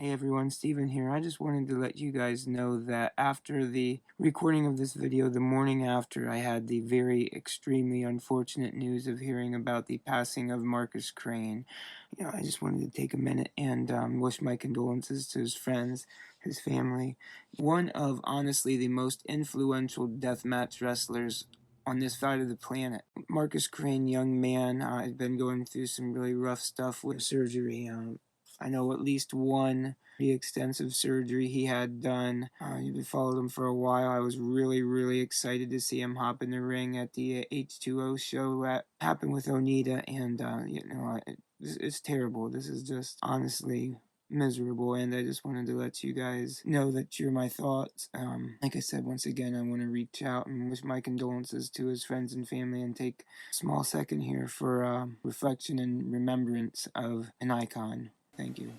Hey everyone, Steven here. I just wanted to let you guys know that after the recording of this video, the morning after, I had the very extremely unfortunate news of hearing about the passing of Markus Crane. I just wanted to take a minute and wish my condolences to his friends, his family. One of, honestly, the most influential deathmatch wrestlers on this side of the planet. Markus Crane, young man, has been going through some really rough stuff with surgery. I know at least one pretty extensive surgery he had done. You've followed him for a while. I was really excited to see him hop in the ring at the H2O show that happened with Onita, and it's terrible. This is just honestly miserable, and I just wanted to let you guys know that you're my thoughts. Like I said, once again, I want to reach out and wish my condolences to his friends and family, and take a small second here for reflection and remembrance of an icon. Thank you.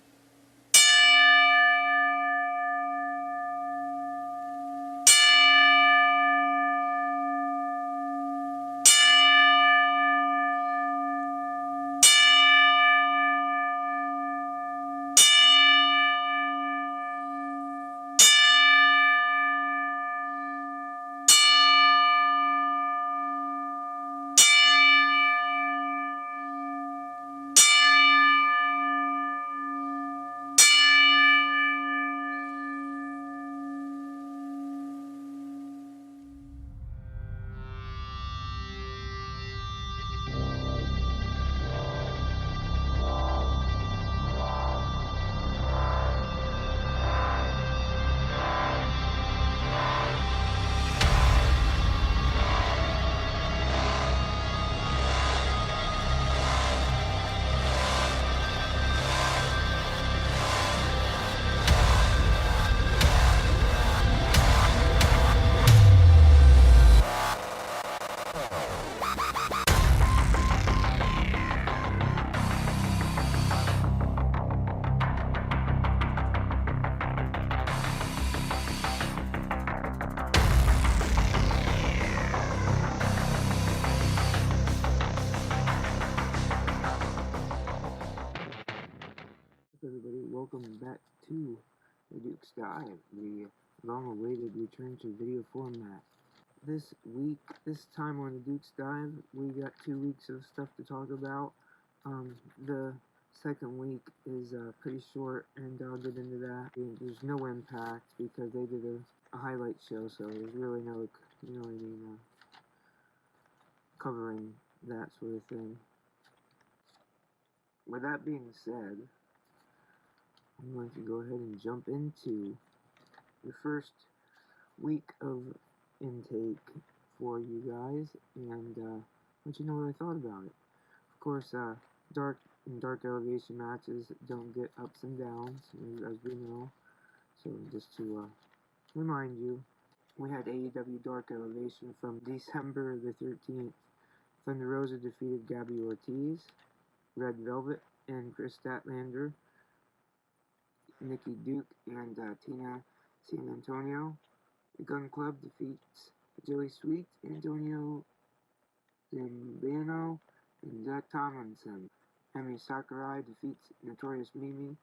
Everybody, welcome back to the Duke's Dive, the long-awaited return to video format. This time on the Duke's Dive, we got 2 weeks of stuff to talk about. The second week is pretty short, and I'll get into that. There's no impact because they did a highlight show, so there's really no, covering that sort of thing. With that being said, I'm going to go ahead and jump into the first week of intake for you guys, and let you know what I thought about it. Of course, dark elevation matches don't get ups and downs, as we know. So just to remind you, we had AEW Dark Elevation from December the 13th. Thunder Rosa defeated Gabby Ortiz, Red Velvet, and Chris Statlander, Nikki Duke, and Tina San Antonio. The Gun Club defeats Joey Sweet, Antonio Zambano, and Jack Tomlinson. Emi Sakurai defeats Notorious Mimi.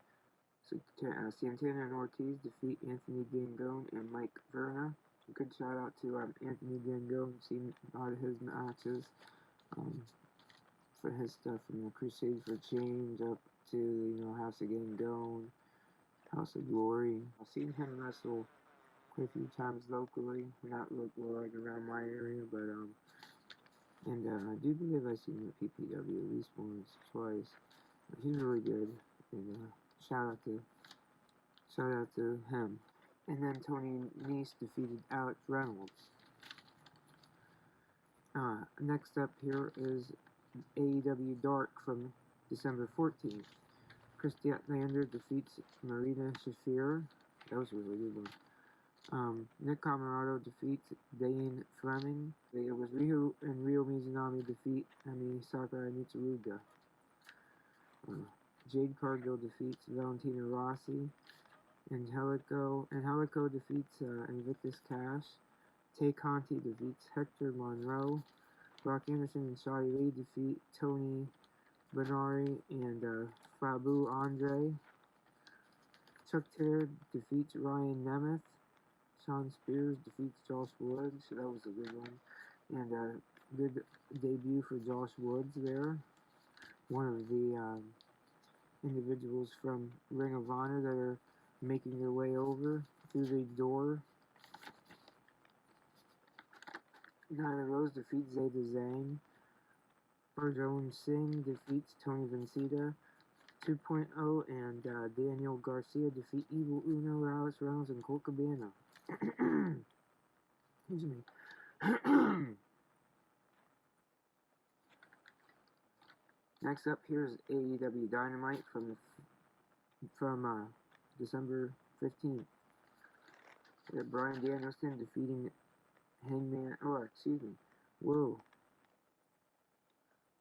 Santana and Ortiz defeat Anthony Dangone and Mike Verna. A good shout out to Anthony Dangone. Seen a lot of his matches for his stuff from the Crusade for Change up to House of Dangone, House of Glory. I've seen him wrestle quite a few times locally, not local, like around my area, but and I do believe I've seen him at PPW at least once, twice. But he's really good, and shout out to him. And then Tony Nese defeated Alex Reynolds. Next up here is AEW Dark from December 14th. Chris Statlander defeats Marina Shafir. That was a really good one. Nick Camarado defeats Dane Fleming. It was Rio Mizunami defeat Emi Sakurai Mitsuruga. Jade Cargill defeats Valentina Rossi. Angelico defeats Invictus Cash. Tay Conti defeats Hector Monroe. Brock Anderson and Shawty Lee defeat Tony Benari and Fabu Andre. Chuck Taylor defeats Ryan Nemeth. Sean Spears defeats Josh Woods. So that was a good one. And good debut for Josh Woods there. One of the individuals from Ring of Honor that are making their way over through the door. Nyla Rose defeats Zeta Zhang. Arjun Singh defeats Tony Vincita 2.0, and Daniel Garcia defeat Evil Uno, Alex Reynolds, and Colt Cabana. Excuse me. Next up, here's AEW Dynamite from December 15th. We have Bryan Danielson defeating Hangman. Oh, excuse me. Whoa.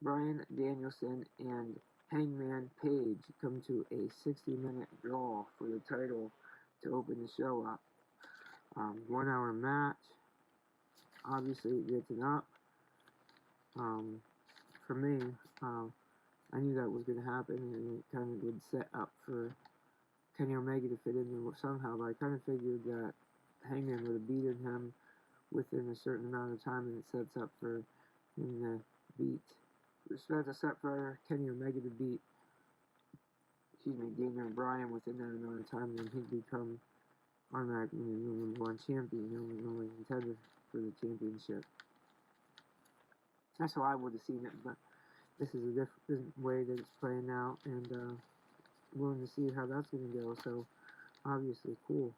Bryan Danielson and Hangman Page come to a 60-minute draw for the title to open the show up. 1 hour match. Obviously, it gets an up. For me, I knew that was going to happen, and it kind of would set up for Kenny Omega to fit in there somehow, but I kind of figured that Hangman would have beaten him within a certain amount of time, and it sets up for him to beat. It's set for Kenny Omega to beat, Daniel Bryan within that amount of time, and he'd become automatically the #1 champion, the only contender for the championship. That's how I would have seen it, but this is a different way that it's playing out, and willing to see how that's going to go, so obviously cool.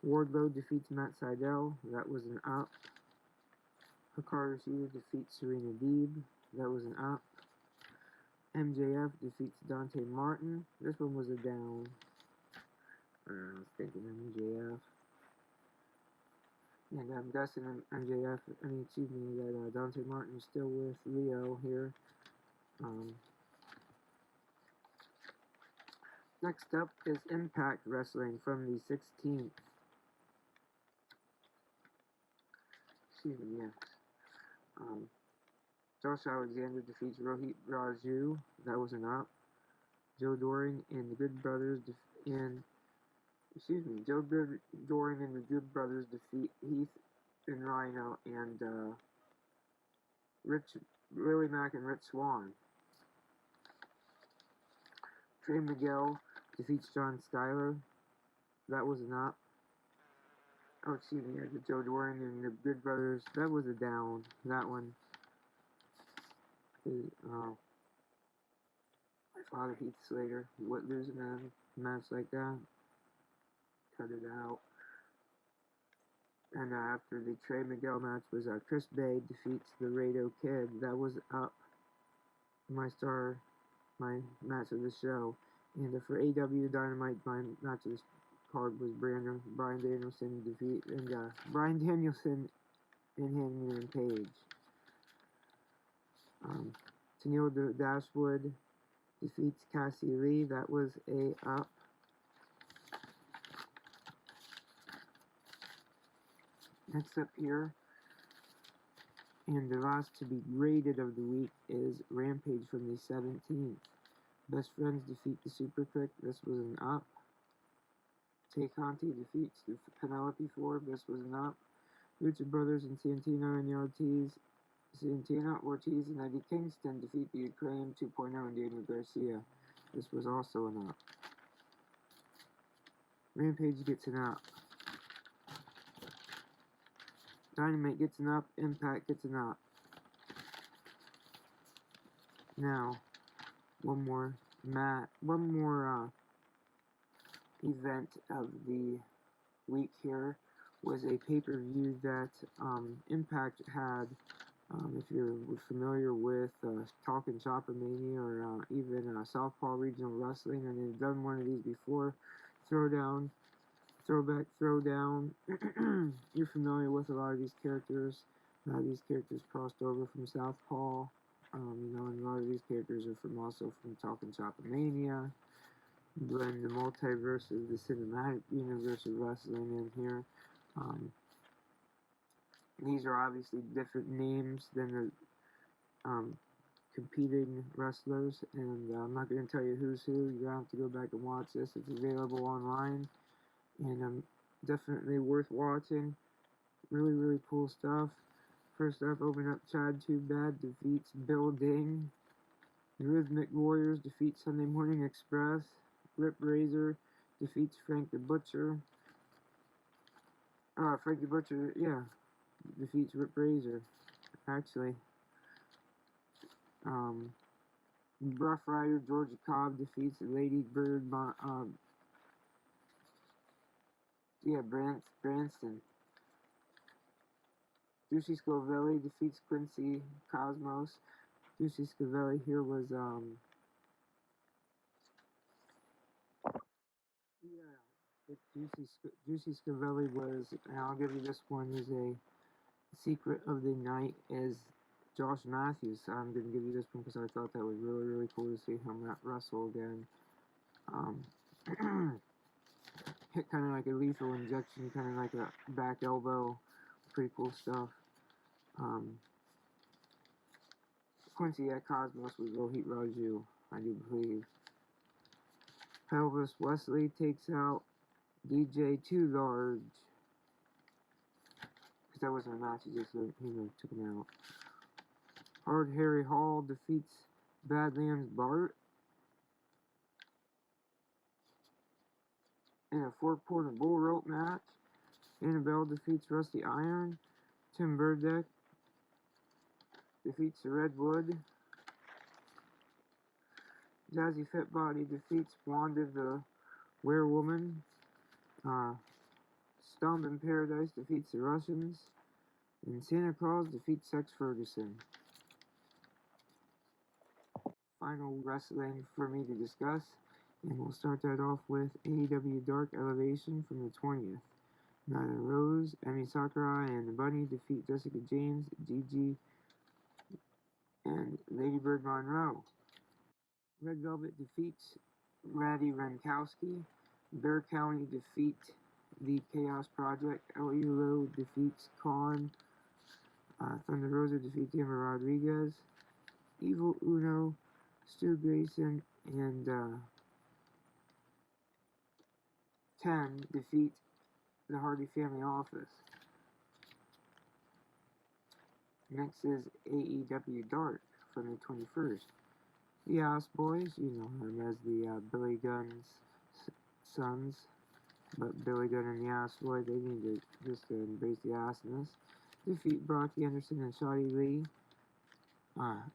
Wardlow defeats Matt Sydal, that was an up. Hikaru Shida defeats Serena Deeb, that was an up. MJF defeats Dante Martin, this one was a down. I was thinking MJF. And I'm guessing that Dante Martin is still with Leo here. Next up is Impact Wrestling from the 16th. Excuse me, yes. Josh Alexander defeats Rohit Raju. That was an up. Joe Doring and the Good Brothers defeat Heath and Rhino and Willie Mack and Rich Swann. Trey Miguel defeats John Skyler. That was an up. Oh, excuse me, the Joe Doring and the Good Brothers. That was a down. That one. My father, Heath Slater, would lose in a match like that. Cut it out. And after the Trey Miguel match was Chris Bay defeats the Laredo Kid. That was up. My match of the show. And for AW Dynamite, my match of this card was Bryan Danielson Bryan Danielson and Hangman Page. Tennille Dashwood defeats Cassie Lee. That was a up. Next up here, and the last to be graded of the week, is Rampage from the 17th. Best Friends defeat the Super Click. This was an up. Tay Conti defeats the Penelope Ford. This was an up. Lucha Brothers and Santino Ortiz and Eddie Kingston defeat the Ukraine 2.0 and Daniel Garcia. This was also an up. Rampage gets an up. Dynamite gets an up. Impact gets an up. Now, one more event of the week here was a pay-per-view that Impact had. If you're familiar with Talkin' Chopper Mania or even Southpaw Regional Wrestling, and they've done one of these before, Throwback Throwdown. You're familiar with a lot of these characters. These characters crossed over from Southpaw. And a lot of these characters are also from Talkin' Chopper Mania. Blend the multiverse of the cinematic universe of wrestling in here. These are obviously different names than the competing wrestlers, and I'm not going to tell you who's who. You're going to have to go back and watch this. It's available online, and definitely worth watching. Really, really cool stuff. First up, open up Chad Too Bad defeats Bill Ding. The Rhythmic Warriors defeat Sunday Morning Express. Rip Razor defeats Frank the Butcher. Frank the Butcher, yeah, defeats Rip Razor, actually. Rough Rider Georgia Cobb defeats Lady Bird, Branston. Juicy Scovelli defeats Quincy Cosmos. Juicy Scovelli here was, Juicy Scovelli was, and I'll give you this one, is a secret of the night is Josh Matthews. I'm going to give you this one because I thought that was really, really cool to see him wrestle again. Hit kind of like a lethal injection, kind of like a back elbow. Pretty cool stuff. Quincy at Cosmos was Rohit Raju, I do believe. Pelvis Wesley takes out DJ Too Large. Because that wasn't a match, he just took him out. Hard Harry Hall defeats Badlands Bart in a four-quarter bull rope match. Annabelle defeats Rusty Iron. Tim Burdeck defeats the Redwood. Jazzy Fitbody defeats Wanda the Werewoman. Stomp in Paradise defeats the Russians. And Santa Claus defeats Sex Ferguson. Final wrestling for me to discuss. And we'll start that off with AEW Dark Elevation from the 20th. Nyla Rose, Emi Sakura, and the Bunny defeat Jessica James, Gigi, and Lady Bird Monroe. Red Velvet defeats Ratty Rankowski. Bear County defeat the Chaos Project. El Elo defeats Khan. Thunder Rosa defeats Amber Rodriguez. Evil Uno, Stu Grayson, and 10 defeat the Hardy Family Office. Next is AEW Dark from the 21st. The Ass Boys, you know him as the Billy Gunn's sons, but Billy Gunn and the Ass Boy, they need to just embrace the assness. Defeat Brock Anderson and Shotty Lee.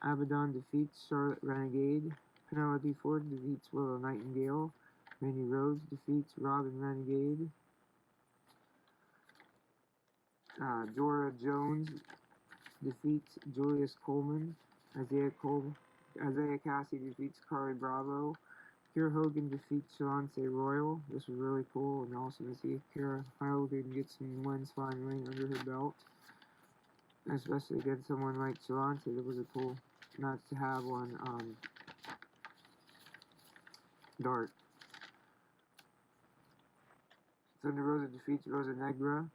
Abaddon defeats Charlotte Renegade. Penelope Ford defeats Willow Nightingale. Randy Rhodes defeats Robin Renegade. Jora Jones defeats Julius Coleman. Isaiah Cassie defeats Carly Bravo. Kira Hogan defeats Shalance Royal. This was really cool and awesome to see Kira Hogan get some wins finally under her belt. Especially against someone like Shalance. It was a cool match to have on Dark. Thunder Rosa defeats Rosa Negra.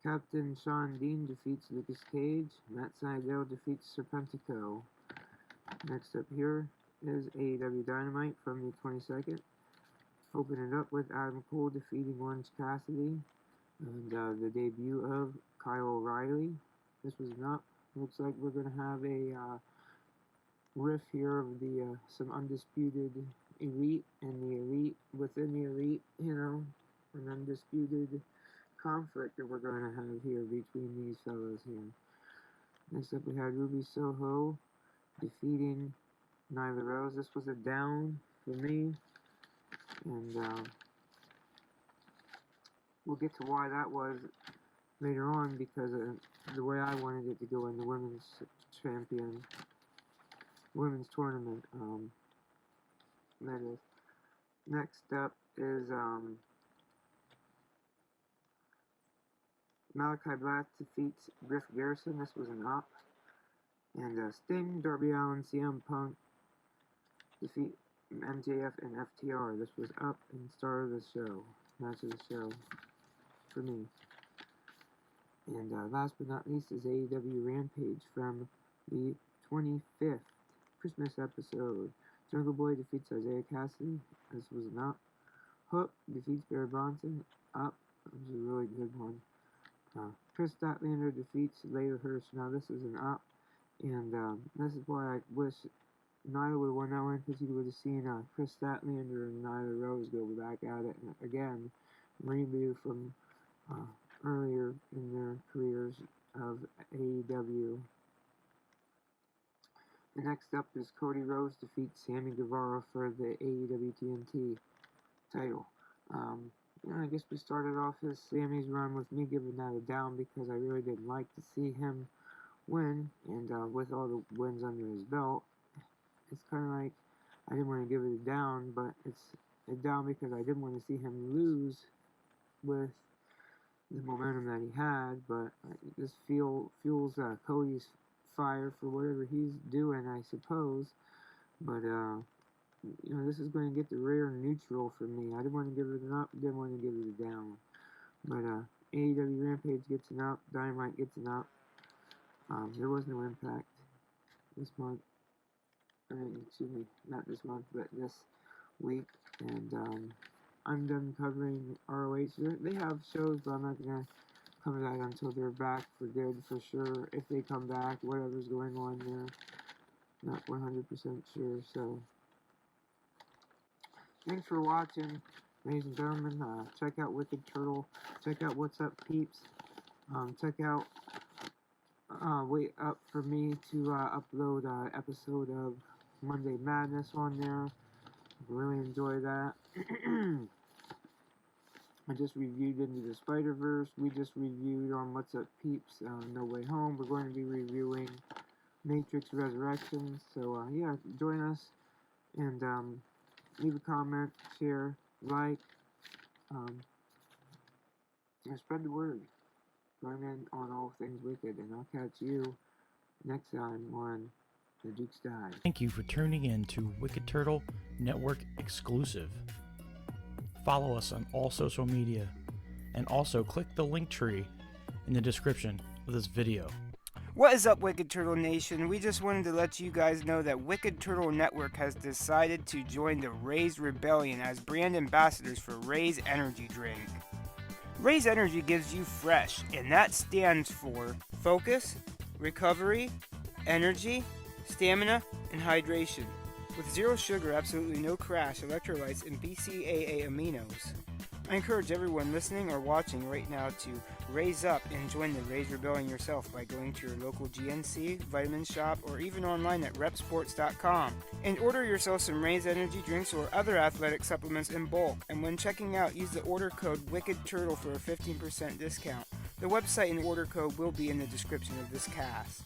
Captain Sean Dean defeats Lucas Cage. Matt Sydal defeats Serpentico. Next up here is AEW Dynamite from the 22nd. Open it up with Adam Cole defeating Orange Cassidy. And the debut of Kyle O'Reilly. This was not. Looks like we're going to have a riff here of the some undisputed elite and the elite within the elite, you know, an undisputed conflict that we're going to have here between these fellows here. Next up we had Ruby Soho defeating Nyla Rose. This was a down for me, and we'll get to why that was later on, because the way I wanted it to go in the women's tournament. That is. Next up is Malachi Black defeats Griff Garrison. This was an up. And Sting, Darby Allin, CM Punk defeat MJF and FTR. This was up and start of the show. Match of the show for me. And last but not least is AEW Rampage from the 25th. Christmas episode. Jungle Boy defeats Isaiah Cassidy. This was an up. Hook defeats Barry Bronson. Up. This is a really good one. Chris Statlander defeats Layla Hirsch. Now this is an up. And this is why I wish Nyla would have won that one, because you would have seen Chris Statlander and Nyla Rose go back at it again. Review from earlier in their careers of AEW. The next up is Cody Rhodes defeats Sammy Guevara for the AEW TNT title. I guess we started off Sammy's run with me giving that a down because I really didn't like to see him win, and with all the wins under his belt, it's kind of like I didn't want to give it a down, but it's a down because I didn't want to see him lose with the momentum that he had. But this fuels Cody's fire for whatever he's doing, I suppose. But this is going to get the rare neutral for me. I didn't want to give it an up, didn't want to give it a down. But AEW Rampage gets an up, Dynamite gets an up. There was no Impact this month. Excuse me, not this month, but this week. And I'm done covering ROH. They have shows, but I'm not going to cover that until they're back for good, for sure. If they come back, whatever's going on there, not 100% sure. So, thanks for watching, ladies and gentlemen. Check out Wicked Turtle. Check out What's Up, Peeps. Check out wait up for me to upload an episode of Monday Madness on there. Really enjoy that. I just reviewed Into the Spider-Verse. We just reviewed on What's Up, Peeps, No Way Home. We're going to be reviewing Matrix Resurrections. So yeah, join us and leave a comment, share, like, and spread the word. Join in on all things Wicked, and I'll catch you next time on The Duke's Dive. Thank you for tuning in to Wicked Turtle Network exclusive. Follow us on all social media, and also click the link tree in the description of this video. What is up, Wicked Turtle Nation? We just wanted to let you guys know that Wicked Turtle Network has decided to join the Raise Rebellion as brand ambassadors for Raise Energy Drink. Raise Energy gives you fresh, and that stands for focus, recovery, energy, stamina, and hydration. With zero sugar, absolutely no crash, electrolytes, and BCAA aminos. I encourage everyone listening or watching right now to raise up and join the Raise Rebellion yourself by going to your local GNC, vitamin shop, or even online at repsports.com and order yourself some Raise energy drinks or other athletic supplements in bulk. And when checking out, use the order code WICKEDTURTLE for a 15% discount. The website and order code will be in the description of this cast.